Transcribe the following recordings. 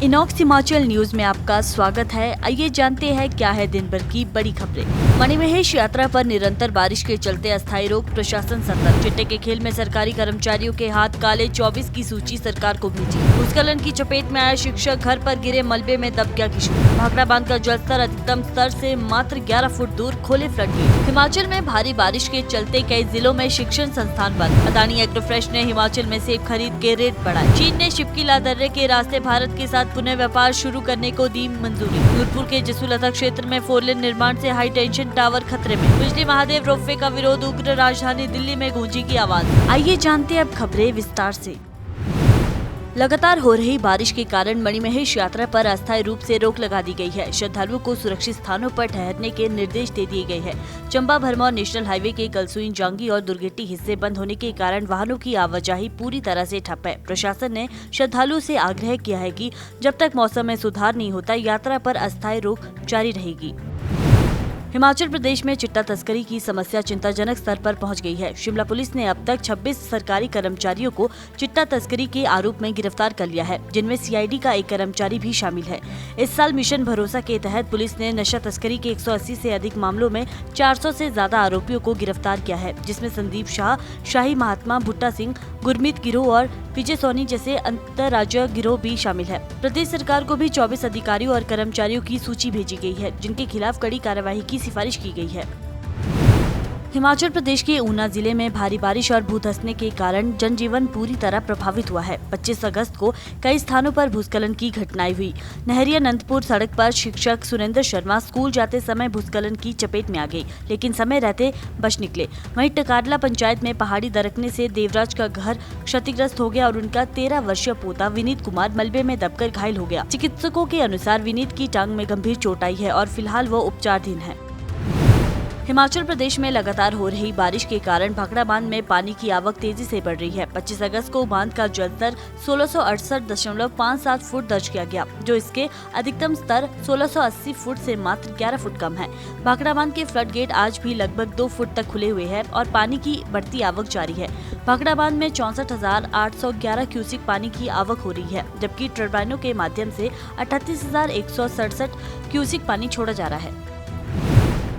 Inox Himachal news में आपका स्वागत है। आइए जानते हैं क्या है दिन भर की बड़ी खबरें। मणिमहेश यात्रा पर निरंतर बारिश के चलते अस्थायी रोक, प्रशासन सतर्क। चिट्टे के खेल में सरकारी कर्मचारियों के हाथ काले, 24 की सूची सरकार को भेजी। भूस्खलन की चपेट में आया शिक्षक, घर पर गिरे मलबे में दब गया किशोर। भाखड़ा बांध का जलस्तर अधिकतम स्तर से मात्र 11 फुट दूर, खोले फ्लडगेट। हिमाचल में भारी बारिश के चलते कई जिलों में शिक्षण संस्थान बंद। अदानी एग्रोफ्रेश ने हिमाचल में सेब खरीद के रेट बढ़ाए। चीन ने शिप्की ला दर्रे के रास्ते भारत के साथ पुनः व्यापार शुरू करने को दी मंजूरी। नूरपुर के जसूलता क्षेत्र में 4 लेन निर्माण से हाई टेंशन टावर खतरे में। बिजली महादेव रोपवे का विरोध उग्र, राजधानी दिल्ली में गूंजेगी आवाज। आइए जानते हैं अब खबरें विस्तार से। लगातार हो रही बारिश के कारण मणिमहेश यात्रा पर अस्थायी रूप से रोक लगा दी गई है। श्रद्धालुओं को सुरक्षित स्थानों पर ठहरने के निर्देश दे दिए गए हैं। चंबा भरमौर नेशनल हाईवे के कलसुई, जांगी और दुर्गेटी हिस्से बंद होने के कारण वाहनों की आवाजाही पूरी तरह से ठप है। प्रशासन ने श्रद्धालुओं से आग्रह किया है कि जब तक मौसम में सुधार नहीं होता, यात्रा पर अस्थायी रोक जारी रहेगी। हिमाचल प्रदेश में चिट्टा तस्करी की समस्या चिंताजनक स्तर पर पहुंच गई है। शिमला पुलिस ने अब तक 26 सरकारी कर्मचारियों को चिट्टा तस्करी के आरोप में गिरफ्तार कर लिया है, जिनमें सीआईडी का एक कर्मचारी भी शामिल है। इस साल मिशन भरोसा के तहत पुलिस ने नशा तस्करी के 180 से अधिक मामलों में 400 से ज्यादा आरोपियों को गिरफ्तार किया है, जिसमें संदीप शाह, शाही महात्मा, भुट्टा सिंह, गुरमीत गिरोह और विजय सोनी जैसे अंतर्राज्यीय गिरोह भी शामिल है। प्रदेश सरकार को भी 24 अधिकारियों और कर्मचारियों की सूची भेजी गई है, जिनके खिलाफ कड़ी कार्यवाही की सिफारिश की गई है। हिमाचल प्रदेश के ऊना जिले में भारी बारिश और भूधंसने के कारण जनजीवन पूरी तरह प्रभावित हुआ है। 25 अगस्त को कई स्थानों पर भूस्खलन की घटनाएं हुई। नहरिया नंदपुर सड़क पर शिक्षक सुरेंद्र शर्मा स्कूल जाते समय भूस्खलन की चपेट में आ गई, लेकिन समय रहते बच निकले। वहीं टकारला पंचायत में पहाड़ी दरकने से देवराज का घर क्षतिग्रस्त हो गया और उनका 13 वर्षीय पोता विनीत कुमार मलबे में दबकर घायल हो गया। चिकित्सकों के अनुसार विनीत की टांग में गंभीर चोट आई है और फिलहाल वो उपचाराधीन है। हिमाचल प्रदेश में लगातार हो रही बारिश के कारण भाखड़ा बांध में पानी की आवक तेजी से बढ़ रही है। 25 अगस्त को बांध का जलस्तर 1668.57 फुट दर्ज किया गया, जो इसके अधिकतम स्तर 1680 फुट से मात्र 11 फुट कम है। भाखड़ा बांध के फ्लड गेट आज भी लगभग 2 फुट तक खुले हुए हैं और पानी की बढ़ती आवक जारी है। भाखड़ा बांध में 64,811 क्यूसिक पानी की आवक हो रही है, जबकि टर्बाइनों के माध्यम से 38,167 क्यूसिक पानी छोड़ा जा रहा है।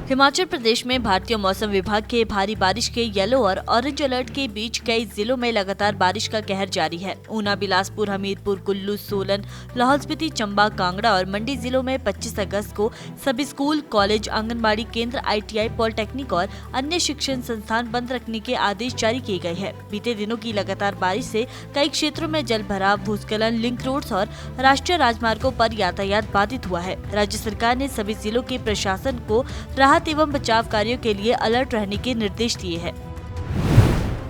हिमाचल प्रदेश में भारतीय मौसम विभाग के भारी बारिश के येलो और ऑरेंज अलर्ट के बीच कई जिलों में लगातार बारिश का कहर जारी है। ऊना, बिलासपुर, हमीरपुर, कुल्लू, सोलन, लाहौल स्पीति, चंबा, कांगड़ा और मंडी जिलों में 25 अगस्त को सभी स्कूल, कॉलेज, आंगनबाड़ी केंद्र, आईटीआई, पॉलिटेक्निक और अन्य शिक्षण संस्थान बंद रखने के आदेश जारी किए गए हैं। बीते दिनों की लगातार बारिश से कई क्षेत्रों में जल भराव, भूस्खलन, लिंक रोड्स और राष्ट्रीय राजमार्गों पर यातायात बाधित हुआ है। राज्य सरकार ने सभी जिलों के प्रशासन को राहत एवं बचाव कार्यों के लिए अलर्ट रहने के निर्देश दिए हैं।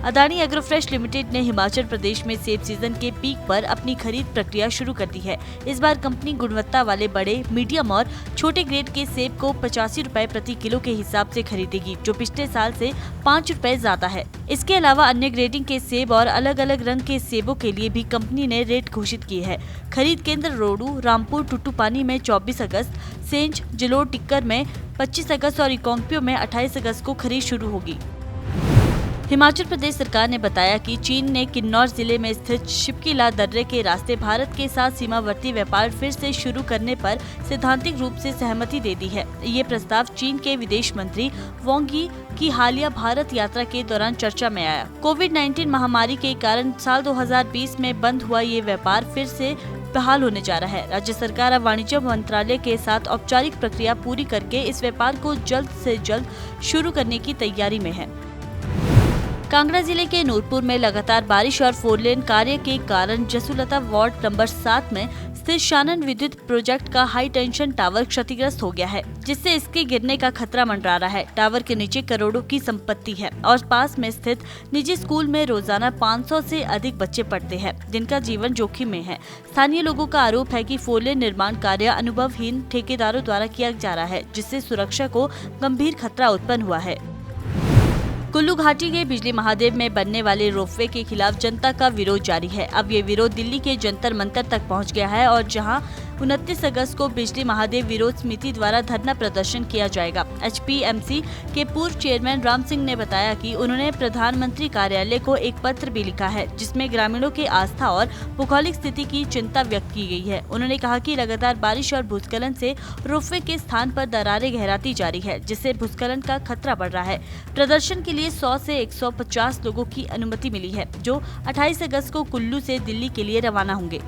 अदानी एग्रोफ्रेश लिमिटेड ने हिमाचल प्रदेश में सेब सीजन के पीक पर अपनी खरीद प्रक्रिया शुरू कर दी है। इस बार कंपनी गुणवत्ता वाले बड़े, मीडियम और छोटे ग्रेड के सेब को 85 रुपए प्रति किलो के हिसाब से खरीदेगी, जो पिछले साल से 5 रुपए ज्यादा है। इसके अलावा अन्य ग्रेडिंग के सेब और अलग अलग रंग के सेबों के लिए भी कंपनी ने रेट घोषित किए हैं। खरीद केंद्र रोडू, रामपुर, टुटुपानी में 24 अगस्त, सेंज, जिलोर, टिक्कर में 25 अगस्त और रिकांगपिओ में 28 अगस्त को खरीद शुरू होगी। हिमाचल प्रदेश सरकार ने बताया कि चीन ने किन्नौर जिले में स्थित शिप्की ला दर्रे के रास्ते भारत के साथ सीमावर्ती व्यापार फिर से शुरू करने पर सैद्धांतिक रूप से सहमति दे दी है। ये प्रस्ताव चीन के विदेश मंत्री वांग यी की हालिया भारत यात्रा के दौरान चर्चा में आया। कोविड-19 महामारी के कारण साल 2020 में बंद हुआ ये व्यापार फिर से बहाल होने जा रहा है। राज्य सरकार अब वाणिज्य मंत्रालय के साथ औपचारिक प्रक्रिया पूरी करके इस व्यापार को जल्द से जल्द शुरू करने की तैयारी में है। कांगड़ा जिले के नूरपुर में लगातार बारिश और 4 लेन कार्य के कारण जसूलता वार्ड नंबर 7 में स्थित शानन विद्युत प्रोजेक्ट का हाई टेंशन टावर क्षतिग्रस्त हो गया है, जिससे इसके गिरने का खतरा मंडरा रहा है। टावर के नीचे करोड़ों की संपत्ति है और पास में स्थित निजी स्कूल में रोजाना 500 से अधिक बच्चे पढ़ते हैं, जिनका जीवन जोखिम में है। स्थानीय लोगों का आरोप है कि 4 लेन निर्माण कार्य अनुभवहीन ठेकेदारों द्वारा किया जा रहा है, जिससे सुरक्षा को गंभीर खतरा उत्पन्न हुआ है। कुल्लू घाटी के बिजली महादेव में बनने वाले रोपवे के खिलाफ जनता का विरोध जारी है। अब ये विरोध दिल्ली के जंतर मंतर तक पहुंच गया है और जहां 29 अगस्त को बिजली महादेव विरोध समिति द्वारा धरना प्रदर्शन किया जाएगा। HPMC के पूर्व चेयरमैन राम सिंह ने बताया कि उन्होंने प्रधानमंत्री कार्यालय को एक पत्र भी लिखा है, जिसमें ग्रामीणों की आस्था और भौगोलिक स्थिति की चिंता व्यक्त की गई है। उन्होंने कहा कि लगातार बारिश और भूस्खलन से रोपवे के स्थान पर दरारें गहराती जा रही है, जिससे भूस्खलन का खतरा बढ़ रहा है। प्रदर्शन के लिए 100 से 150 लोगों की अनुमति मिली है, जो 28 अगस्त को कुल्लू से दिल्ली के लिए रवाना होंगे।